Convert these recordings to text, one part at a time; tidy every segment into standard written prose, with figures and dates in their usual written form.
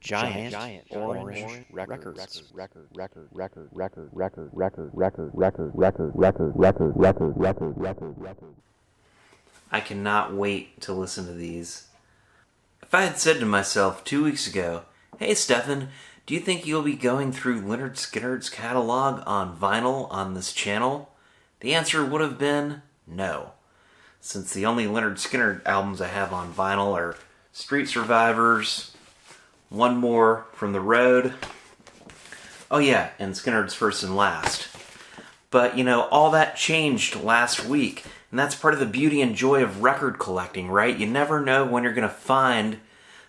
giant orange records. I cannot wait to listen to these. If I had said to myself 2 weeks ago, "Hey Stefan, do you think you'll be going through Lynyrd Skynyrd's catalog on vinyl on this channel?" the answer would have been no. Since the only Lynyrd Skynyrd albums I have on vinyl are Street Survivors, One More from the Road, oh yeah, and Skynyrd's First and Last. But, all that changed last week, and that's part of the beauty and joy of record collecting, right? You never know when you're going to find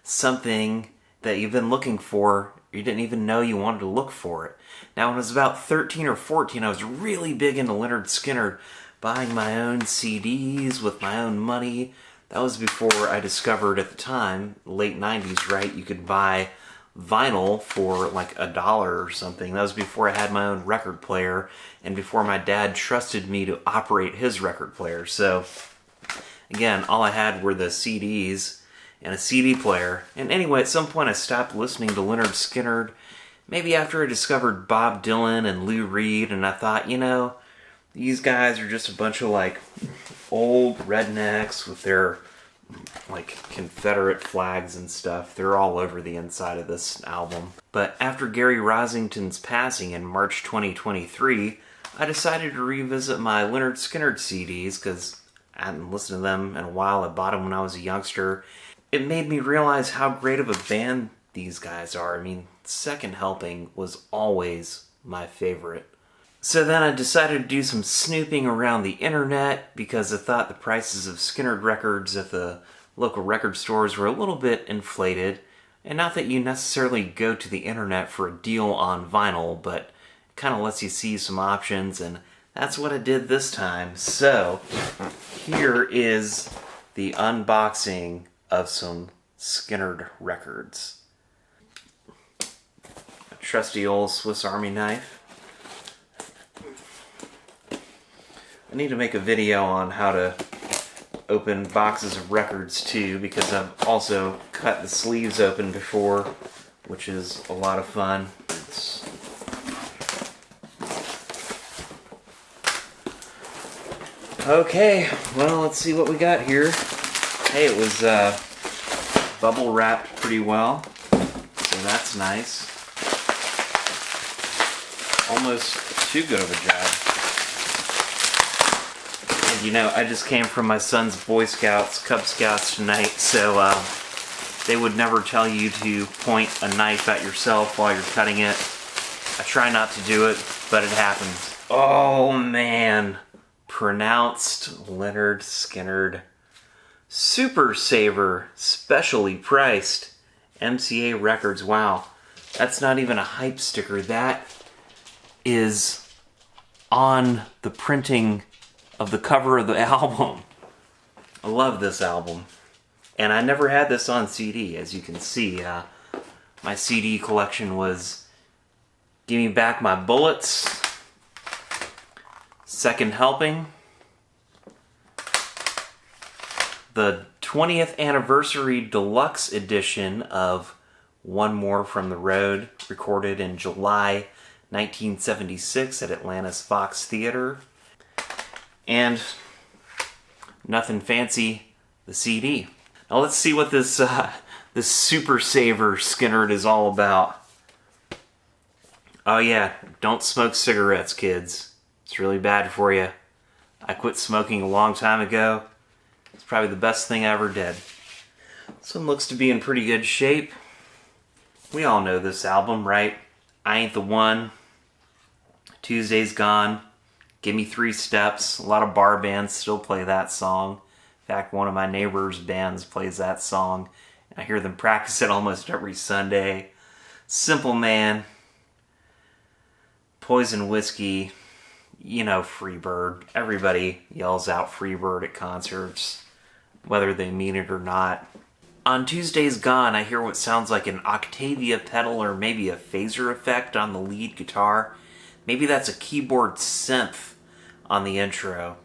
something that you've been looking for. You didn't even know you wanted to look for it. Now, when I was about 13 or 14, I was really big into Lynyrd Skynyrd, buying my own CDs with my own money. That was before I discovered at the time, late 90s, right, you could buy vinyl for like $1 or something. That was before I had my own record player and before my dad trusted me to operate his record player. So, again, all I had were the CDs and a CD player. And anyway, at some point I stopped listening to Lynyrd Skynyrd, maybe after I discovered Bob Dylan and Lou Reed, and I thought, these guys are just a bunch of old rednecks with their Confederate flags and stuff. They're all over the inside of this album. But after Gary Rossington's passing in March 2023, I decided to revisit my Lynyrd Skynyrd CDs because I hadn't listened to them in a while. I bought them when I was a youngster. It made me realize how great of a band these guys are. I mean, Second Helping was always my favorite. So then I decided to do some snooping around the internet because I thought the prices of Skynyrd records at the local record stores were a little bit inflated. And not that you necessarily go to the internet for a deal on vinyl, but it kind of lets you see some options, and that's what I did this time. So here is the unboxing of some Skynyrd records. A trusty old Swiss Army knife. I need to make a video on how to open boxes of records too, because I've also cut the sleeves open before, which is a lot of fun. Okay, well, let's see what we got here. Hey, it was bubble wrapped pretty well, so that's nice. Almost too good of a job. And I just came from my son's Boy Scouts, Cub Scouts tonight, so they would never tell you to point a knife at yourself while you're cutting it. I try not to do it, but it happens. Oh man, pronounced Lynyrd Skynyrd. Super Saver, specially priced. MCA Records, wow. That's not even a hype sticker. That is on the printing of the cover of the album. I love this album. And I never had this on CD, as you can see. My CD collection was Give Me Back My Bullets, Second Helping, the 20th Anniversary Deluxe Edition of One More from the Road, recorded in July 1976 at Atlanta's Fox Theater, and Nothing Fancy, the CD. Now let's see what this Super Saver Skynyrd is all about. Oh yeah, don't smoke cigarettes, kids. It's really bad for you. I quit smoking a long time ago. It's probably the best thing I ever did. This one looks to be in pretty good shape. We all know this album, right? I Ain't the One, Tuesday's Gone, Give Me 3 Steps. A lot of bar bands still play that song. In fact, one of my neighbor's bands plays that song. I hear them practice it almost every Sunday. Simple Man, Poison Whiskey, Freebird. Everybody yells out Freebird at concerts, whether they mean it or not. On Tuesday's Gone, I hear what sounds like an Octavia pedal or maybe a phaser effect on the lead guitar. Maybe that's a keyboard synth on the intro.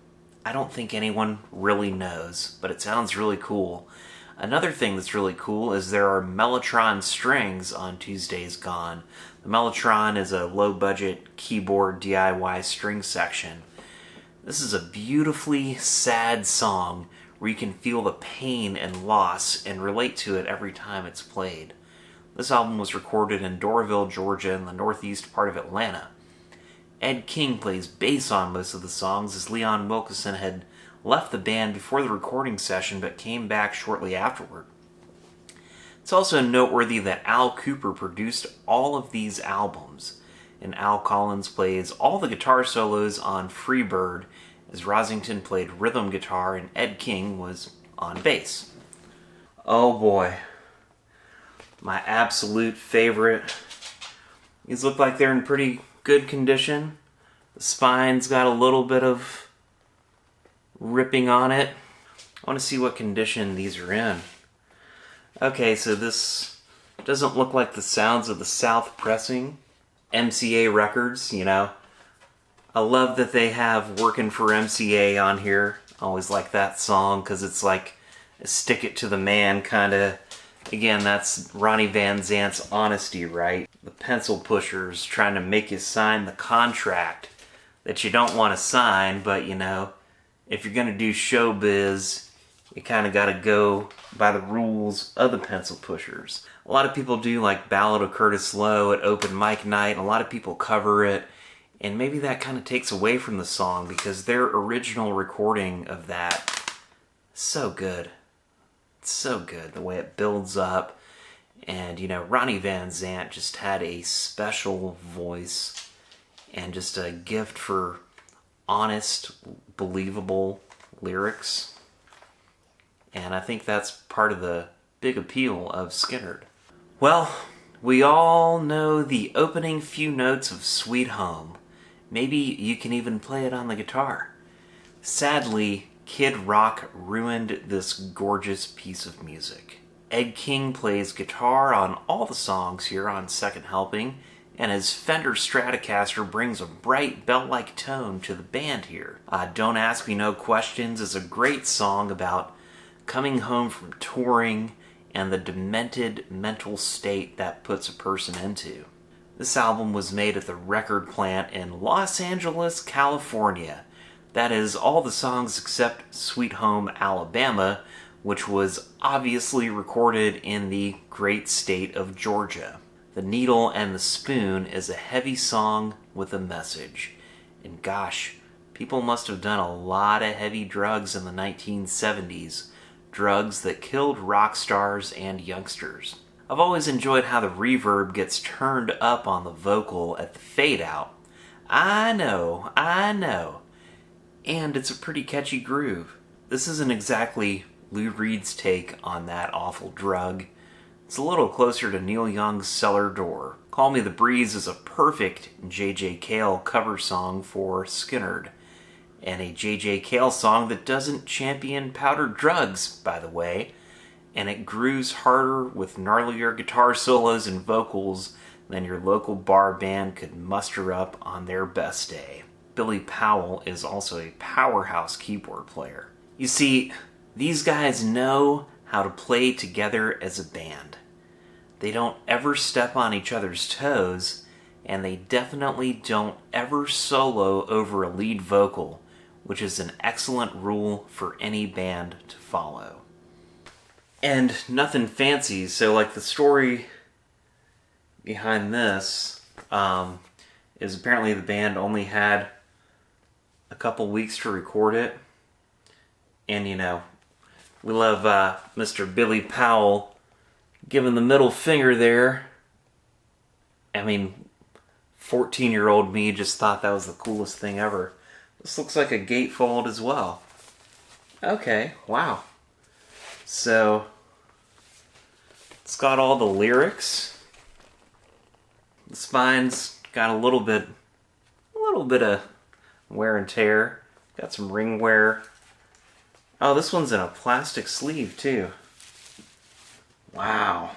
I don't think anyone really knows, but it sounds really cool. Another thing that's really cool is there are Mellotron strings on Tuesdays Gone. The Mellotron is a low-budget keyboard DIY string section. This is a beautifully sad song where you can feel the pain and loss and relate to it every time it's played. This album was recorded in Doraville, Georgia, in the northeast part of Atlanta. Ed King plays bass on most of the songs, as Leon Wilkeson had left the band before the recording session but came back shortly afterward. It's also noteworthy that Al Cooper produced all of these albums, and Al Collins plays all the guitar solos on Freebird, as Rossington played rhythm guitar and Ed King was on bass. Oh boy, my absolute favorite. These look like they're in pretty good condition. The spine's got a little bit of ripping on it. I want to see what condition these are in. Okay, so this doesn't look like the Sounds of the South pressing. MCA Records, you know. I love that they have Working for MCA on here. I always like that song because it's like a stick it to the man kind of. Again, that's Ronnie Van Zant's honesty, right? The pencil pushers trying to make you sign the contract that you don't want to sign, but you know, if you're going to do showbiz, you kind of got to go by the rules of the pencil pushers. A lot of people do like Ballad of Curtis Lowe at open mic night. A lot of people cover it, and maybe that kind of takes away from the song because their original recording of that is so good. It's so good, the way it builds up. And, you know, Ronnie Van Zant just had a special voice and just a gift for honest, believable lyrics. And I think that's part of the big appeal of Skynyrd. Well, we all know the opening few notes of Sweet Home. Maybe you can even play it on the guitar. Sadly, Kid Rock ruined this gorgeous piece of music. Ed King plays guitar on all the songs here on Second Helping, and his Fender Stratocaster brings a bright bell-like tone to the band here. Don't Ask Me No Questions is a great song about coming home from touring and the demented mental state that puts a person into. This album was made at the record plant in Los Angeles, California. That is all the songs except Sweet Home, Alabama, which was obviously recorded in the great state of Georgia. The Needle and the Spoon is a heavy song with a message. And gosh, people must have done a lot of heavy drugs in the 1970s. Drugs that killed rock stars and youngsters. I've always enjoyed how the reverb gets turned up on the vocal at the fade out. I know. And it's a pretty catchy groove. This isn't exactly Lou Reed's take on that awful drug. It's a little closer to Neil Young's Cellar Door. Call Me the Breeze is a perfect J.J. Cale cover song for Skynyrd. And a J.J. Cale song that doesn't champion powdered drugs, by the way. And it grooves harder with gnarlier guitar solos and vocals than your local bar band could muster up on their best day. Billy Powell is also a powerhouse keyboard player. You see, these guys know how to play together as a band. They don't ever step on each other's toes, and they definitely don't ever solo over a lead vocal, which is an excellent rule for any band to follow. And nothing fancy, so like the story behind this is apparently the band only had a couple weeks to record it. And you know, we love Mr. Billy Powell giving the middle finger there. I mean, 14-year-old me just thought that was the coolest thing ever. This looks like a gatefold as well. Okay, wow. So, it's got all the lyrics. The spine's got a little bit of wear and tear. Got some ring wear. Oh, this one's in a plastic sleeve too. Wow.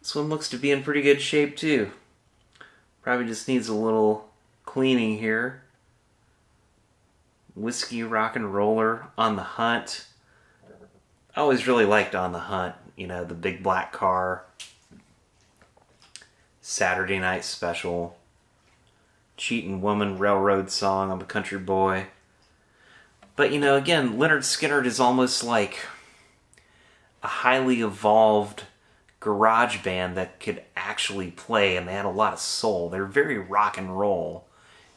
This one looks to be in pretty good shape too. Probably just needs a little cleaning here. Whiskey Rock and Roller on the Hunt. I always really liked On the Hunt, you know, the big black car, Saturday Night Special, Cheatin' Woman Railroad Song, I'm a Country Boy. But, you know, again, Lynyrd Skynyrd is almost like a highly evolved garage band that could actually play, and they had a lot of soul. They're very rock and roll,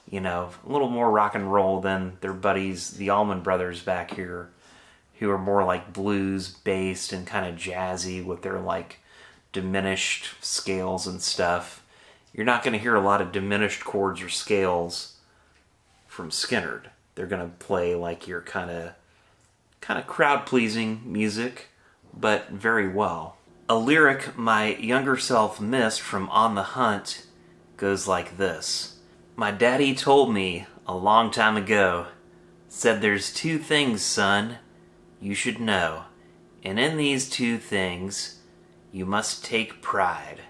you know, a little more rock and roll than their buddies, the Allman Brothers back here, who are more like blues-based and kind of jazzy with their, like, diminished scales and stuff. You're not going to hear a lot of diminished chords or scales from Skynyrd. They're going to play like your kind of crowd-pleasing music, but very well. A lyric my younger self missed from On the Hunt goes like this. My daddy told me a long time ago, said there's two things, son, you should know. And in these two things, you must take pride.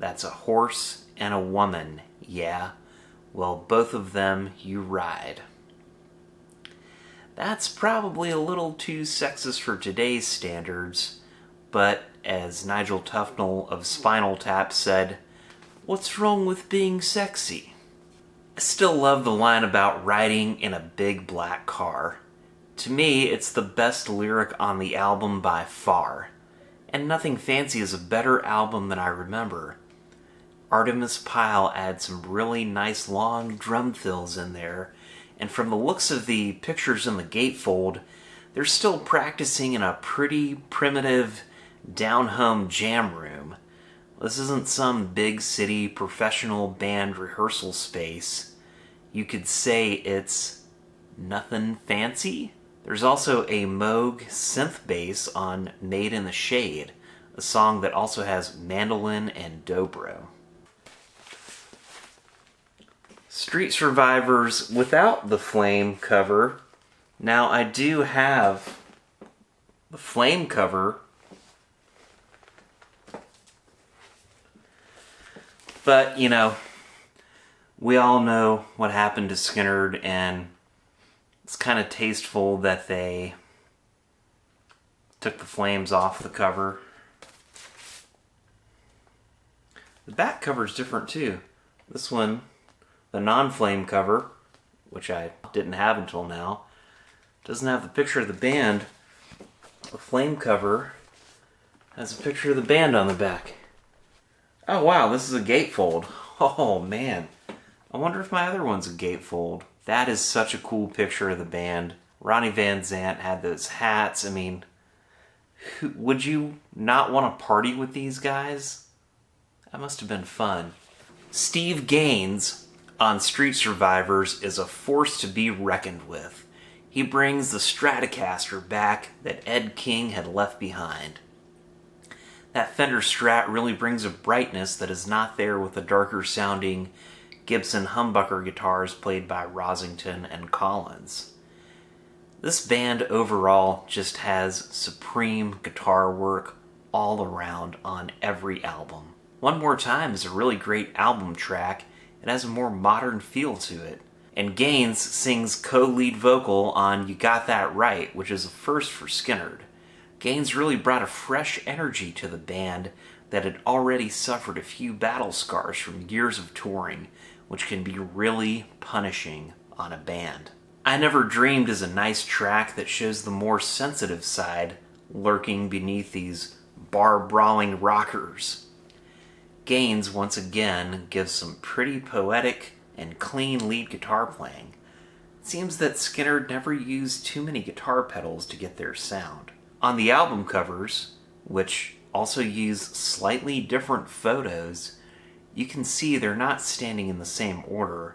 That's a horse and a woman, yeah. Well, both of them you ride. That's probably a little too sexist for today's standards, but as Nigel Tufnell of Spinal Tap said, what's wrong with being sexy? I still love the line about riding in a big black car. To me, it's the best lyric on the album by far, and Nothing Fancy is a better album than I remember. Artemis Pyle adds some really nice long drum fills in there, and from the looks of the pictures in the gatefold, they're still practicing in a pretty primitive, down-home jam room. This isn't some big city professional band rehearsal space. You could say it's nothing fancy. There's also a Moog synth bass on Made in the Shade, a song that also has mandolin and dobro. Street Survivors without the Flame cover. Now I do have the Flame cover, but you know, we all know what happened to Skynyrd, and it's kind of tasteful that they took the flames off the cover. The back cover is different too. This one, the non-flame cover, which I didn't have until now, doesn't have the picture of the band. The flame cover has a picture of the band on the back. Oh wow, this is a gatefold. Oh man, I wonder if my other one's a gatefold. That is such a cool picture of the band. Ronnie Van Zant had those hats. I mean, would you not want to party with these guys? That must have been fun. Steve Gaines on Street Survivors is a force to be reckoned with. He brings the Stratocaster back that Ed King had left behind. That Fender Strat really brings a brightness that is not there with the darker sounding Gibson humbucker guitars played by Rossington and Collins. This band overall just has supreme guitar work all around on every album. One More Time is a really great album track. It has a more modern feel to it. And Gaines sings co-lead vocal on You Got That Right, which is a first for Skynyrd. Gaines really brought a fresh energy to the band that had already suffered a few battle scars from years of touring, which can be really punishing on a band. I Never Dreamed is a nice track that shows the more sensitive side lurking beneath these bar-brawling rockers. Gaines once again gives some pretty poetic and clean lead guitar playing. It seems that Skynyrd never used too many guitar pedals to get their sound. On the album covers, which also use slightly different photos, you can see they're not standing in the same order.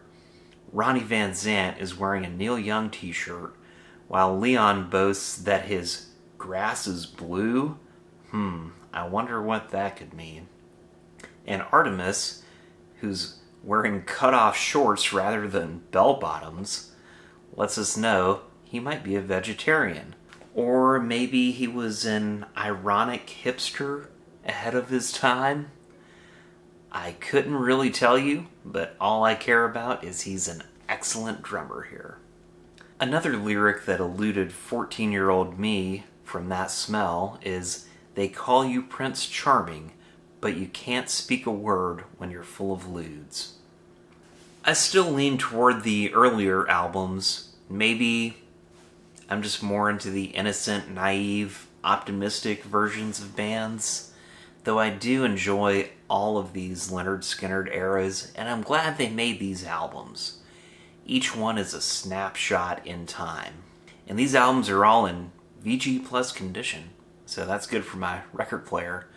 Ronnie Van Zant is wearing a Neil Young t-shirt, while Leon boasts that his grass is blue. I wonder what that could mean. And Artemis, who's wearing cut-off shorts rather than bell-bottoms, lets us know he might be a vegetarian. Or maybe he was an ironic hipster ahead of his time. I couldn't really tell you, but all I care about is he's an excellent drummer here. Another lyric that eluded 14-year-old me from that smell is they call you Prince Charming, but you can't speak a word when you're full of lewds. I still lean toward the earlier albums. Maybe I'm just more into the innocent, naive, optimistic versions of bands, though I do enjoy all of these Lynyrd Skynyrd eras, and I'm glad they made these albums. Each one is a snapshot in time. And these albums are all in VG Plus condition, so that's good for my record player.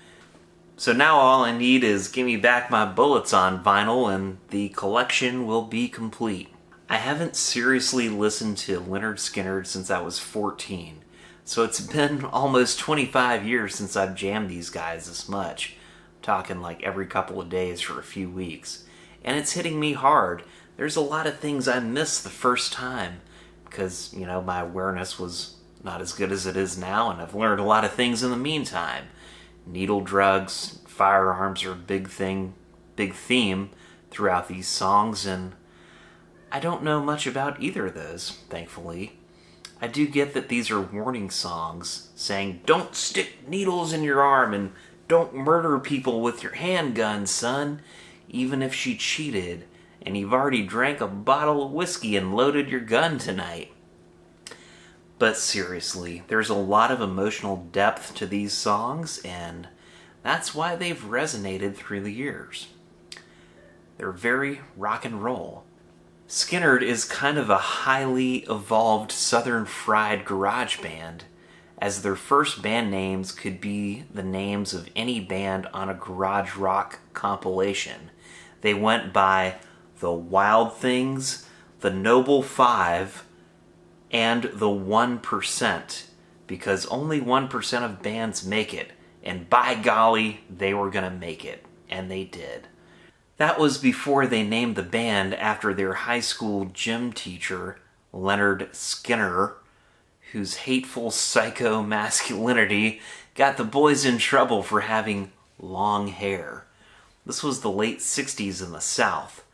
So now all I need is give me back my bullets on vinyl and the collection will be complete. I haven't seriously listened to Lynyrd Skynyrd since I was 14, so it's been almost 25 years since I've jammed these guys this much. I'm talking like every couple of days for a few weeks. And it's hitting me hard. There's a lot of things I missed the first time because, my awareness was not as good as it is now, and I've learned a lot of things in the meantime. Needle drugs, firearms are a big theme throughout these songs, and I don't know much about either of those, thankfully. I do get that these are warning songs saying, don't stick needles in your arm and don't murder people with your handgun, son, even if she cheated and you've already drank a bottle of whiskey and loaded your gun tonight. But seriously, there's a lot of emotional depth to these songs, and that's why they've resonated through the years. They're very rock and roll. Skynyrd is kind of a highly evolved Southern fried garage band, as their first band names could be the names of any band on a garage rock compilation. They went by the Wild Things, the Noble Five, and the 1%, because only 1% of bands make it, and by golly, they were gonna make it, and they did. That was before they named the band after their high school gym teacher, Lynyrd Skynyrd, whose hateful psycho-masculinity got the boys in trouble for having long hair. This was the late 60s in the South,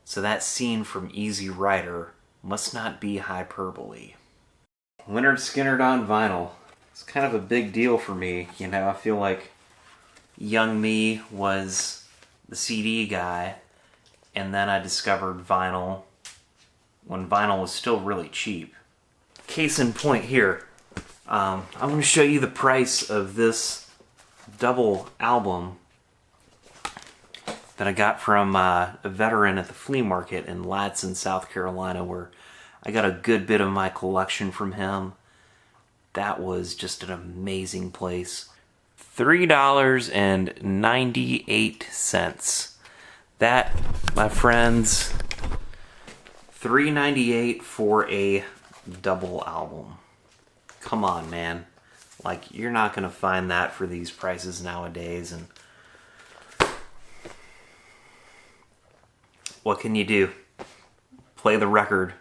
so that scene from Easy Rider must not be hyperbole. Lynyrd Skynyrd on vinyl. It's kind of a big deal for me, I feel like young me was the CD guy, and then I discovered vinyl when vinyl was still really cheap. Case in point here, I'm going to show you the price of this double album that I got from a veteran at the flea market in Ladson, South Carolina, where I got a good bit of my collection from him. That was just an amazing place. $3.98. That, my friends, $3.98 for a double album. Come on, man. Like, you're not going to find that for these prices nowadays, and what can you do? Play the record.